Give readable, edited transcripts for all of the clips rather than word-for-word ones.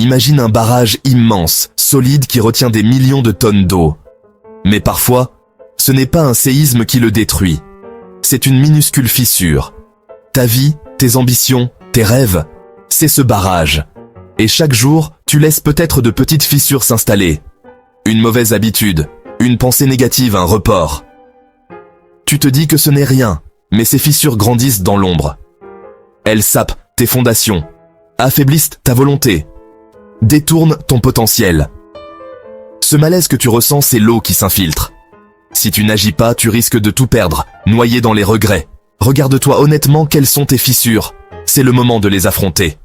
Imagine un barrage immense, solide qui retient des millions de tonnes d'eau. Mais parfois, ce n'est pas un séisme qui le détruit. C'est une minuscule fissure. Ta vie, tes ambitions, tes rêves, c'est ce barrage. Et chaque jour, tu laisses peut-être de petites fissures s'installer. Une mauvaise habitude, une pensée négative, un report. Tu te dis que ce n'est rien, mais ces fissures grandissent dans l'ombre. Elles sapent tes fondations, affaiblissent ta volonté, détournent ton potentiel. Ce malaise que tu ressens, c'est l'eau qui s'infiltre. Si tu n'agis pas, tu risques de tout perdre, noyé dans les regrets. Regarde-toi honnêtement quelles sont tes fissures. C'est le moment de les affronter.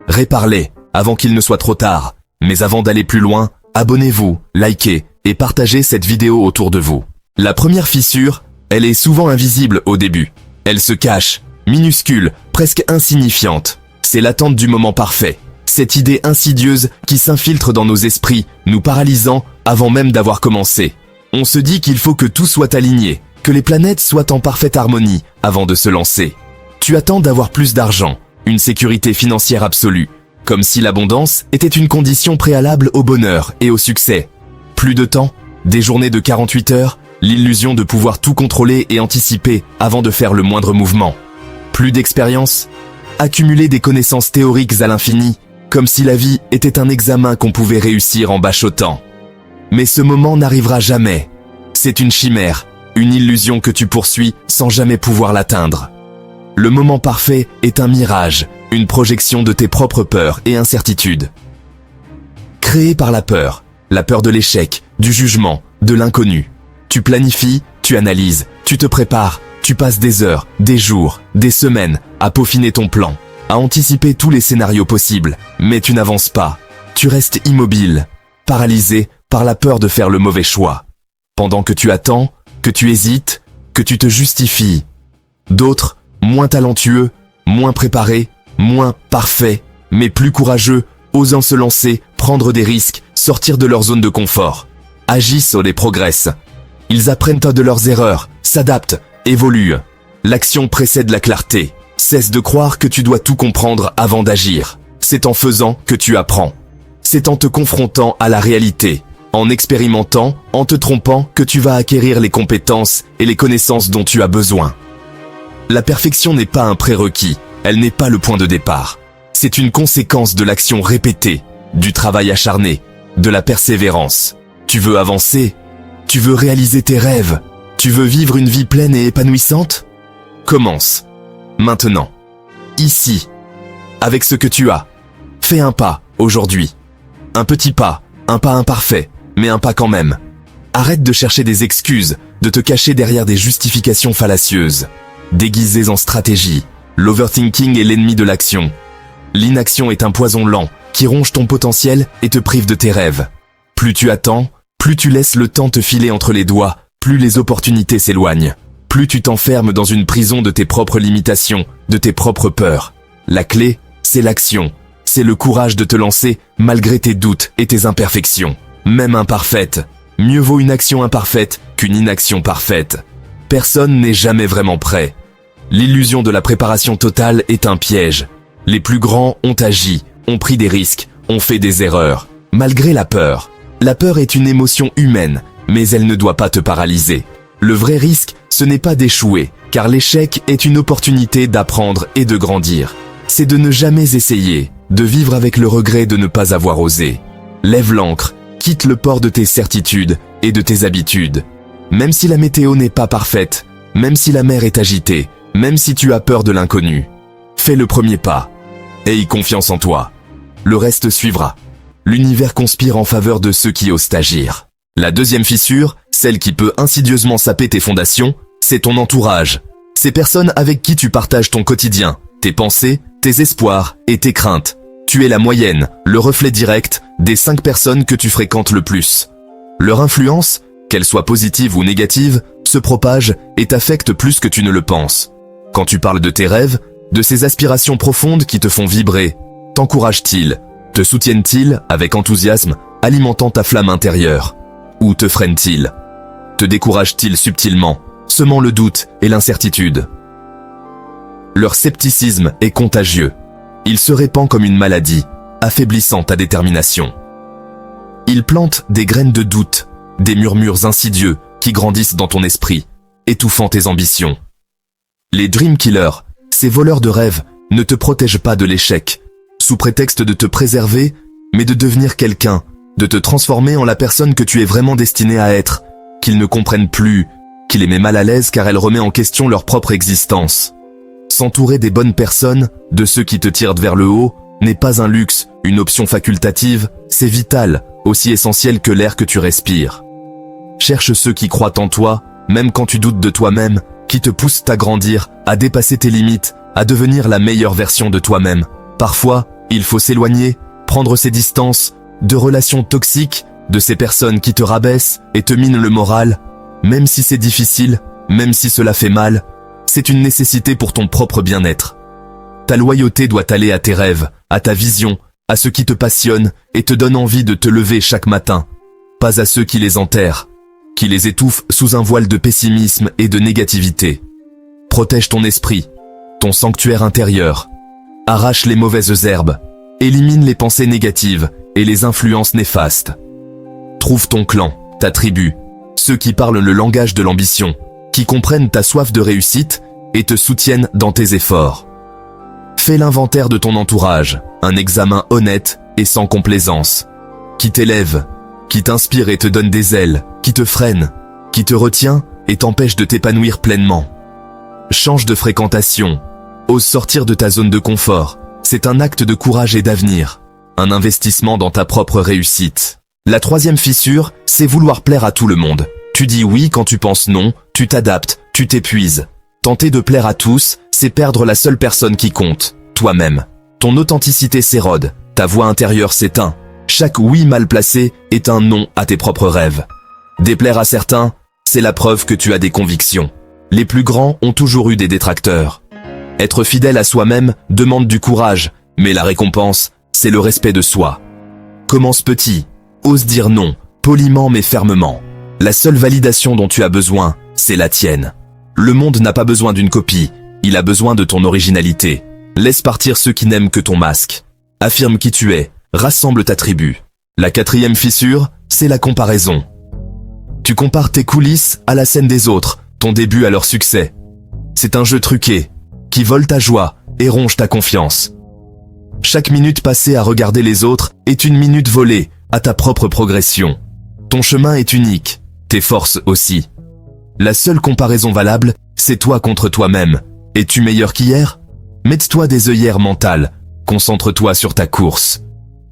Répare-les, avant qu'il ne soit trop tard. Mais avant d'aller plus loin, abonnez-vous, likez et partagez cette vidéo autour de vous. La première fissure, elle est souvent invisible au début. Elle se cache, minuscule, presque insignifiante. C'est l'attente du moment parfait. Cette idée insidieuse qui s'infiltre dans nos esprits, nous paralysant avant même d'avoir commencé. On se dit qu'il faut que tout soit aligné, que les planètes soient en parfaite harmonie avant de se lancer. Tu attends d'avoir plus d'argent, une sécurité financière absolue, comme si l'abondance était une condition préalable au bonheur et au succès. Plus de temps, des journées de 48 heures, l'illusion de pouvoir tout contrôler et anticiper avant de faire le moindre mouvement. Plus d'expérience, accumuler des connaissances théoriques à l'infini, comme si la vie était un examen qu'on pouvait réussir en bachotant. Mais ce moment n'arrivera jamais. C'est une chimère, une illusion que tu poursuis sans jamais pouvoir l'atteindre. Le moment parfait est un mirage, une projection de tes propres peurs et incertitudes. Créé par la peur de l'échec, du jugement, de l'inconnu. Tu planifies, tu analyses, tu te prépares, tu passes des heures, des jours, des semaines à peaufiner ton plan, à anticiper tous les scénarios possibles, mais tu n'avances pas. Tu restes immobile, paralysé par la peur de faire le mauvais choix. Pendant que tu attends, que tu hésites, que tu te justifies. D'autres, moins talentueux, moins préparés, moins parfaits, mais plus courageux, osant se lancer, prendre des risques, sortir de leur zone de confort. Agissent et progressent. Ils apprennent de leurs erreurs, s'adaptent, évoluent. L'action précède la clarté. Cesse de croire que tu dois tout comprendre avant d'agir. C'est en faisant que tu apprends. C'est en te confrontant à la réalité, en expérimentant, en te trompant que tu vas acquérir les compétences et les connaissances dont tu as besoin. La perfection n'est pas un prérequis, elle n'est pas le point de départ. C'est une conséquence de l'action répétée, du travail acharné, de la persévérance. Tu veux avancer? Tu veux réaliser tes rêves? Tu veux vivre une vie pleine et épanouissante? Commence. Maintenant. Ici. Avec ce que tu as. Fais un pas, aujourd'hui. Un petit pas, un pas imparfait, mais un pas quand même. Arrête de chercher des excuses, de te cacher derrière des justifications fallacieuses. Déguisées en stratégie, l'overthinking est l'ennemi de l'action. L'inaction est un poison lent qui ronge ton potentiel et te prive de tes rêves. Plus tu attends, plus tu laisses le temps te filer entre les doigts, plus les opportunités s'éloignent. Plus tu t'enfermes dans une prison de tes propres limitations, de tes propres peurs. La clé, c'est l'action. C'est le courage de te lancer malgré tes doutes et tes imperfections. Même imparfaites. Mieux vaut une action imparfaite qu'une inaction parfaite. Personne n'est jamais vraiment prêt. L'illusion de la préparation totale est un piège. Les plus grands ont agi, ont pris des risques, ont fait des erreurs. Malgré la peur. La peur est une émotion humaine, mais elle ne doit pas te paralyser. Le vrai risque, ce n'est pas d'échouer, car l'échec est une opportunité d'apprendre et de grandir. C'est de ne jamais essayer, de vivre avec le regret de ne pas avoir osé. Lève l'ancre, quitte le port de tes certitudes et de tes habitudes. Même si la météo n'est pas parfaite, même si la mer est agitée, même si tu as peur de l'inconnu, fais le premier pas. Aie confiance en toi. Le reste suivra. L'univers conspire en faveur de ceux qui osent agir. La deuxième fissure, celle qui peut insidieusement saper tes fondations, c'est ton entourage. Ces personnes avec qui tu partages ton quotidien, tes pensées, tes espoirs et tes craintes. Tu es la moyenne, le reflet direct des 5 personnes que tu fréquentes le plus. Leur influence, qu'elle soit positive ou négative, se propage et t'affecte plus que tu ne le penses. Quand tu parles de tes rêves, de ces aspirations profondes qui te font vibrer, t'encouragent-ils? Te soutiennent-ils avec enthousiasme, alimentant ta flamme intérieure? Ou te freinent-ils? Te découragent-ils subtilement, semant le doute et l'incertitude? Leur scepticisme est contagieux. Il se répand comme une maladie. affaiblissant ta détermination. Ils plantent des graines de doute, des murmures insidieux qui grandissent dans ton esprit, étouffant tes ambitions. Les dream killers, ces voleurs de rêves, ne te protègent pas de l'échec, sous prétexte de te préserver, mais de devenir quelqu'un, de te transformer en la personne que tu es vraiment destiné à être, qu'ils ne comprennent plus, qui les met mal à l'aise car elle remet en question leur propre existence. S'entourer des bonnes personnes, de ceux qui te tirent vers le haut, n'est pas un luxe, une option facultative, c'est vital, aussi essentiel que l'air que tu respires. Cherche ceux qui croient en toi, même quand tu doutes de toi-même, qui te poussent à grandir, à dépasser tes limites, à devenir la meilleure version de toi-même. Parfois, il faut s'éloigner, prendre ses distances, de relations toxiques, de ces personnes qui te rabaissent et te minent le moral. Même si c'est difficile, même si cela fait mal, c'est une nécessité pour ton propre bien-être. Ta loyauté doit aller à tes rêves, à ta vision, à ce qui te passionne et te donne envie de te lever chaque matin. Pas à ceux qui les enterrent, qui les étouffent sous un voile de pessimisme et de négativité. Protège ton esprit, ton sanctuaire intérieur. Arrache les mauvaises herbes, élimine les pensées négatives et les influences néfastes. Trouve ton clan, ta tribu, ceux qui parlent le langage de l'ambition, qui comprennent ta soif de réussite et te soutiennent dans tes efforts. Fais l'inventaire de ton entourage, un examen honnête et sans complaisance, qui t'élève, qui t'inspire et te donne des ailes, qui te freine, qui te retient et t'empêche de t'épanouir pleinement. Change de fréquentation, ose sortir de ta zone de confort, c'est un acte de courage et d'avenir, un investissement dans ta propre réussite. La troisième fissure, c'est vouloir plaire à tout le monde. Tu dis oui quand tu penses non, tu t'adaptes, tu t'épuises. Tenter de plaire à tous, c'est perdre la seule personne qui compte, toi-même. Ton authenticité s'érode, ta voix intérieure s'éteint. Chaque oui mal placé est un non à tes propres rêves. Déplaire à certains, c'est la preuve que tu as des convictions. Les plus grands ont toujours eu des détracteurs. Être fidèle à soi-même demande du courage, mais la récompense, c'est le respect de soi. Commence petit, ose dire non, poliment mais fermement. La seule validation dont tu as besoin, c'est la tienne. Le monde n'a pas besoin d'une copie, il a besoin de ton originalité. Laisse partir ceux qui n'aiment que ton masque. Affirme qui tu es, rassemble ta tribu. La quatrième fissure, c'est la comparaison. Tu compares tes coulisses à la scène des autres, ton début à leur succès. C'est un jeu truqué, qui vole ta joie et ronge ta confiance. Chaque minute passée à regarder les autres est une minute volée à ta propre progression. Ton chemin est unique, tes forces aussi. La seule comparaison valable, c'est toi contre toi-même. Es-tu meilleur qu'hier? Mets-toi des œillères mentales, concentre-toi sur ta course.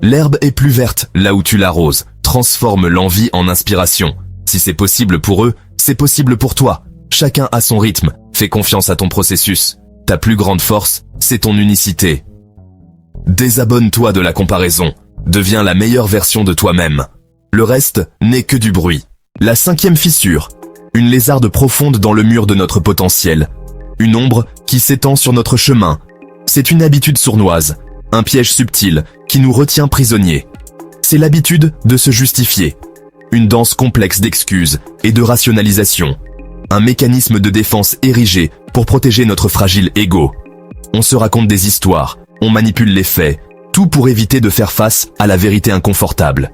L'herbe est plus verte là où tu l'arroses, transforme l'envie en inspiration. Si c'est possible pour eux, c'est possible pour toi. Chacun a son rythme, fais confiance à ton processus. Ta plus grande force, c'est ton unicité. Désabonne-toi de la comparaison, deviens la meilleure version de toi-même. Le reste n'est que du bruit. La cinquième fissure, une lézarde profonde dans le mur de notre potentiel. Une ombre qui s'étend sur notre chemin. C'est une habitude sournoise, un piège subtil qui nous retient prisonniers. C'est l'habitude de se justifier. Une danse complexe d'excuses et de rationalisation. Un mécanisme de défense érigé pour protéger notre fragile ego. On se raconte des histoires, on manipule les faits, tout pour éviter de faire face à la vérité inconfortable.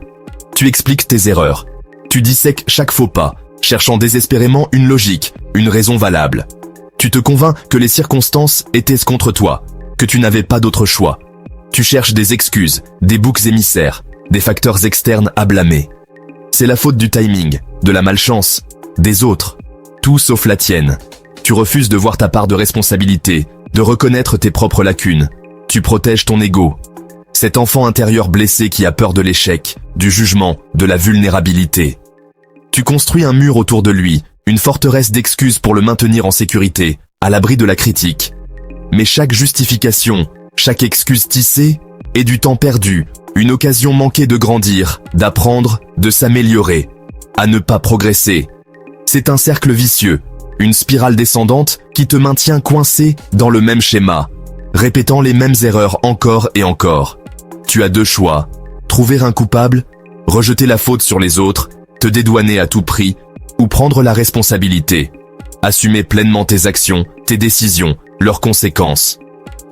Tu expliques tes erreurs. Tu dissèques chaque faux pas, cherchant désespérément une logique, une raison valable. Tu te convaincs que les circonstances étaient contre toi, que tu n'avais pas d'autre choix. Tu cherches des excuses, des boucs émissaires, des facteurs externes à blâmer. C'est la faute du timing, de la malchance, des autres. Tout sauf la tienne. Tu refuses de voir ta part de responsabilité, de reconnaître tes propres lacunes. Tu protèges ton ego. Cet enfant intérieur blessé qui a peur de l'échec, du jugement, de la vulnérabilité. Tu construis un mur autour de lui, une forteresse d'excuses pour le maintenir en sécurité, à l'abri de la critique. Mais chaque justification, chaque excuse tissée, est du temps perdu, une occasion manquée de grandir, d'apprendre, de s'améliorer, à ne pas progresser. C'est un cercle vicieux, une spirale descendante qui te maintient coincé dans le même schéma, répétant les mêmes erreurs encore et encore. Tu as deux choix, trouver un coupable, rejeter la faute sur les autres, te dédouaner à tout prix, ou prendre la responsabilité. Assumer pleinement tes actions, tes décisions, leurs conséquences.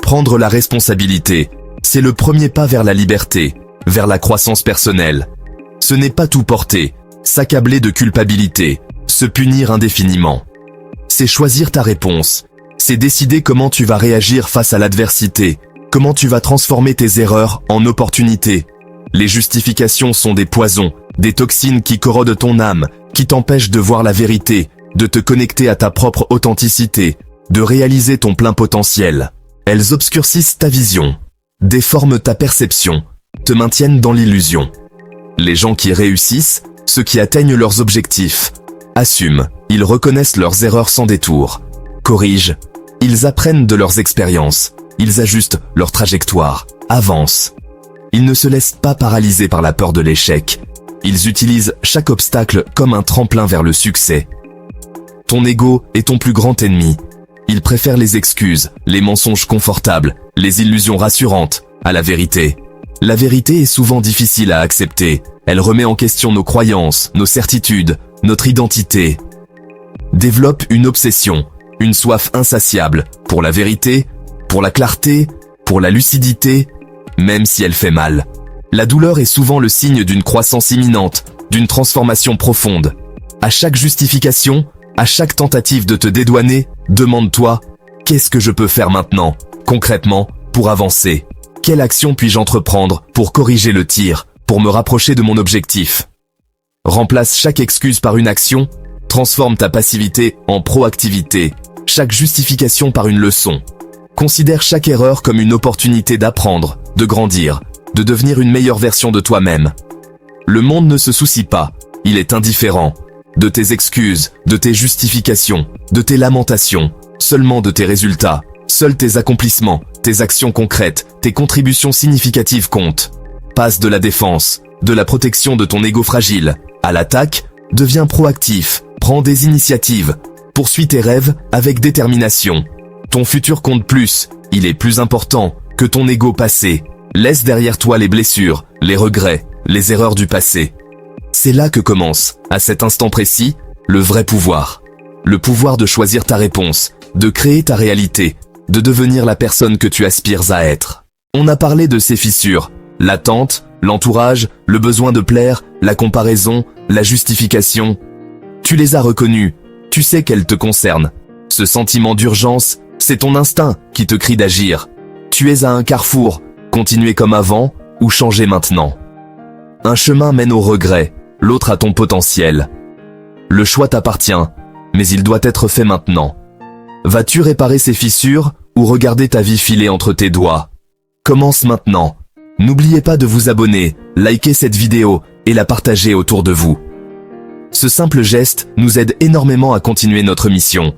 Prendre la responsabilité, C'est le premier pas vers la liberté, vers la croissance personnelle. Ce n'est pas tout porter, s'accabler de culpabilité, se punir indéfiniment. C'est choisir ta réponse. C'est décider comment tu vas réagir face à l'adversité, comment tu vas transformer tes erreurs en opportunités. Les justifications sont des poisons, des toxines qui corrodent ton âme, qui t'empêchent de voir la vérité, de te connecter à ta propre authenticité, de réaliser ton plein potentiel. Elles obscurcissent ta vision, déforment ta perception, te maintiennent dans l'illusion. Les gens qui réussissent, ceux qui atteignent leurs objectifs, assument, ils reconnaissent leurs erreurs sans détour, corrigent, ils apprennent de leurs expériences, ils ajustent leur trajectoire, avancent. Ils ne se laissent pas paralyser par la peur de l'échec. Ils utilisent chaque obstacle comme un tremplin vers le succès. Ton ego est ton plus grand ennemi. Il préfère les excuses, les mensonges confortables, les illusions rassurantes, à la vérité. La vérité est souvent difficile à accepter. Elle remet en question nos croyances, nos certitudes, notre identité. Développe une obsession, une soif insatiable, pour la vérité, pour la clarté, pour la lucidité, même si elle fait mal. La douleur est souvent le signe d'une croissance imminente, d'une transformation profonde. À chaque justification, à chaque tentative de te dédouaner, demande-toi, qu'est-ce que je peux faire maintenant, concrètement, pour avancer? Quelle action puis-je entreprendre pour corriger le tir, pour me rapprocher de mon objectif? Remplace chaque excuse par une action, transforme ta passivité en proactivité, chaque justification par une leçon. Considère chaque erreur comme une opportunité d'apprendre, de grandir, de devenir une meilleure version de toi-même. Le monde ne se soucie pas, il est indifférent. De tes excuses, de tes justifications, de tes lamentations, seulement de tes résultats. Seuls tes accomplissements, tes actions concrètes, tes contributions significatives comptent. Passe de la défense, de la protection de ton ego fragile, à l'attaque, deviens proactif, prends des initiatives, poursuis tes rêves avec détermination. Ton futur compte plus, il est plus important que ton ego passé. Laisse derrière toi les blessures, les regrets, les erreurs du passé. C'est là que commence, à cet instant précis, le vrai pouvoir. Le pouvoir de choisir ta réponse, de créer ta réalité, de devenir la personne que tu aspires à être. On a parlé de ces fissures, l'attente, l'entourage, le besoin de plaire, la comparaison, la justification. Tu les as reconnues, tu sais qu'elles te concernent. Ce sentiment d'urgence, c'est ton instinct qui te crie d'agir. Tu es à un carrefour, continuer comme avant ou changer maintenant. Un chemin mène au regret, l'autre à ton potentiel. Le choix t'appartient, mais il doit être fait maintenant. Vas-tu réparer ces fissures ou regarder ta vie filer entre tes doigts? Commence maintenant. N'oubliez pas de vous abonner, liker cette vidéo et la partager autour de vous. Ce simple geste nous aide énormément à continuer notre mission.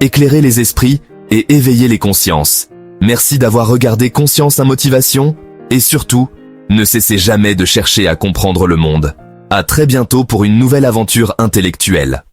Éclairer les esprits et éveiller les consciences. Merci d'avoir regardé Conscience à Motivation et surtout, ne cessez jamais de chercher à comprendre le monde. À très bientôt pour une nouvelle aventure intellectuelle.